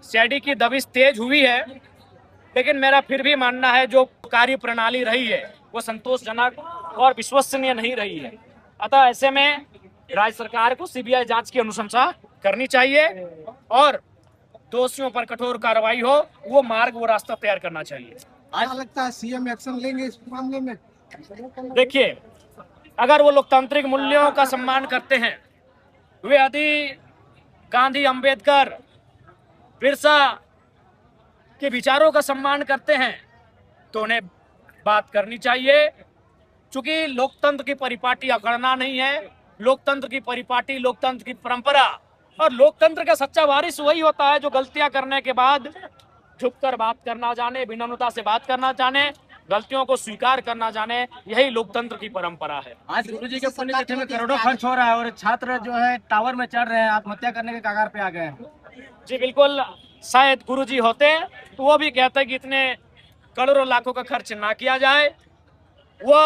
CID की दबिश तेज हुई है, लेकिन मेरा फिर भी मानना है जो कार्य प्रणाली रही है वो संतोषजनक और विश्वसनीय नहीं रही है। अतः ऐसे में राज्य सरकार को सीबीआई जांच की अनुशंसा करनी चाहिए और दोषियों पर कठोर कार्रवाई हो, वो मार्ग वो रास्ता तैयार करना चाहिए। आज लगता है सीएम एक्शन लेंगे इस मामले में? देखिए, अगर वो लोकतांत्रिक मूल्यों का सम्मान करते हैं, वे यदि गांधी, अंबेडकर, बिरसा के विचारों का सम्मान करते हैं तो उन्हें बात करनी चाहिए। चूंकि लोकतंत्र की परिपाटी अगणना नहीं है, लोकतंत्र की परिपाटी, लोकतंत्र की परंपरा और लोकतंत्र का सच्चा वारिस वही होता है जो गलतियां करने के बाद झुककर बात करना जाने, विनम्रता से बात करना जाने, गलतियों को स्वीकार करना जाने। यही लोकतंत्र की परंपरा है। आज गुरुजी के पुण्यतिथि में करोड़ों खर्च हो रहा है और छात्र जो है टावर में चढ़ रहे हैं, आत्महत्या करने के कगार पे आ गए हैं। जी बिल्कुल, शायद गुरुजी होते तो वो भी कहते कि इतने करोड़ों लाखों का खर्च ना किया जाए। वो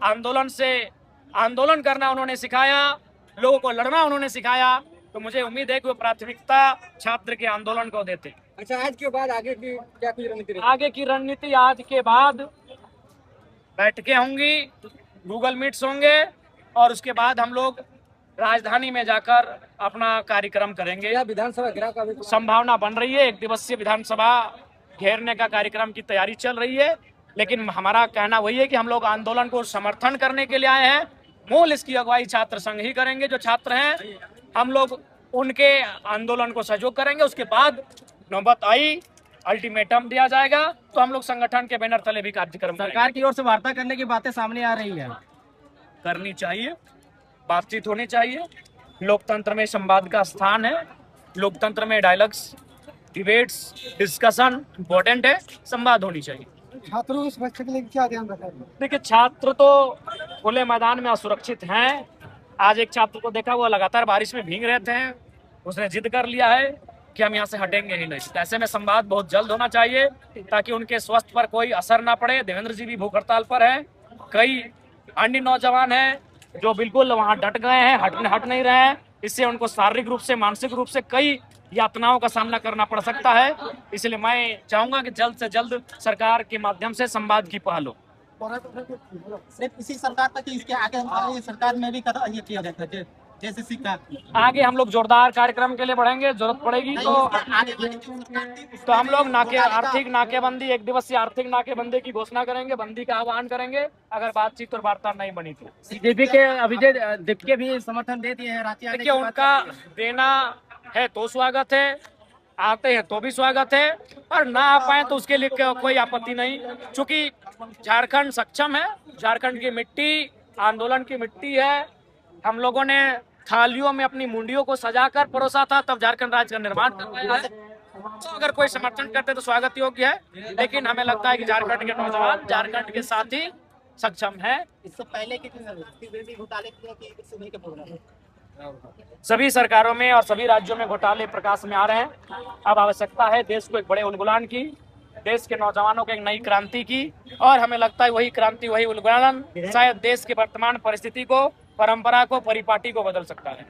आंदोलन करना उन्होंने सिखाया, लोगों को लड़ना उन्होंने सिखाया, तो मुझे उम्मीद है कि वो प्राथमिकता छात्र के आंदोलन को देते। अच्छा, आज के बाद आगे की क्या कुछ रणनीति? आगे की रणनीति आज के बाद बैठकें होंगी, गूगल मीट्स होंगे और उसके बाद हम लोग राजधानी में जाकर अपना कार्यक्रम करेंगे। या विधानसभा घेराव का भी संभावना बन रही है, 1 दिवसीय विधानसभा घेरने का कार्यक्रम की तैयारी चल रही है, लेकिन हमारा कहना वही है कि हम लोग आंदोलन को समर्थन करने के लिए आए हैं। मूल इसकी अगुवाई छात्र संघ ही करेंगे। जो छात्र हैं हम लोग उनके आंदोलन को सहयोग करेंगे। उसके बाद नौबत आई, अल्टीमेटम दिया जाएगा तो हम लोग संगठन के बैनर तले भी कार्यक्रम सरकार की ओर से वार्ता करने की बातें सामने आ रही है। करनी चाहिए, बातचीत होनी चाहिए। लोकतंत्र में संवाद का स्थान है, लोकतंत्र में डायलॉग्स, डिबेट्स, डिस्कशन इम्पोर्टेंट है, संवाद होनी चाहिए। छात्रों की सुरक्षा के लिए क्या ध्यान रखा है? देखिए, छात्र तो खुले मैदान में असुरक्षित हैं। आज एक छात्र को देखा, वो लगातार बारिश में भीग रहे थे, उसने जिद कर लिया है कि हम यहाँ से हटेंगे ही नहीं। तो ऐसे में संवाद बहुत जल्द होना चाहिए ताकि उनके स्वास्थ्य पर कोई असर ना पड़े। देवेंद्र जी भी भूख हड़ताल पर है, कई अन्य नौजवान हैं जो बिल्कुल वहाँ डट गए हैं, हट नहीं रहे हैं। इससे उनको शारीरिक रूप से, मानसिक रूप से कई यातनाओं का सामना करना पड़ सकता है। इसलिए मैं चाहूंगा कि जल्द से जल्द सरकार के माध्यम से संवाद की पहल हो। सिर्फ इसी सरकार तक, इसके आगे हमारी सरकार में भी ये किया जाता है जैसे सिक्का। आगे हम लोग जोरदार कार्यक्रम के लिए बढ़ेंगे, जरूरत पड़ेगी तो हम लोग आर्थिक नाकेबंदी, 1 दिवसीय आर्थिक नाकेबंदी की घोषणा करेंगे, बंदी का आह्वान करेंगे अगर बातचीत और वार्ता नहीं बनी तो। बीजेपी के अभिजय दीप भी समर्थन दे दिए हैं रांची आने देखिए, उनका देना है तो स्वागत है, आते हैं तो भी स्वागत है, और ना आ पाए तो उसके लिए कोई आपत्ति नहीं। क्योंकि झारखंड सक्षम है, झारखंड की मिट्टी आंदोलन की मिट्टी है। हम लोगों ने थालियों में अपनी मुंडियों को सजाकर परोसा था, तब झारखंड राज्य का निर्माण करवाया है। तो अगर कोई समर्थन करते तो स्वागत योग्य है, लेकिन हमें लगता है कि झारखंड के नौजवान झारखंड के साथ ही सक्षम है। इससे पहले की घोटाले सभी सरकारों में और सभी राज्यों में घोटाले प्रकाश में आ रहे हैं। अब आवश्यकता है देश को एक बड़े उलगुलान की, देश के नौजवानों को एक नई क्रांति की, और हमें लगता है वही क्रांति, वही उलगुलान शायद देश के वर्तमान परिस्थिति को, परंपरा को, परिपाटी को बदल सकता है।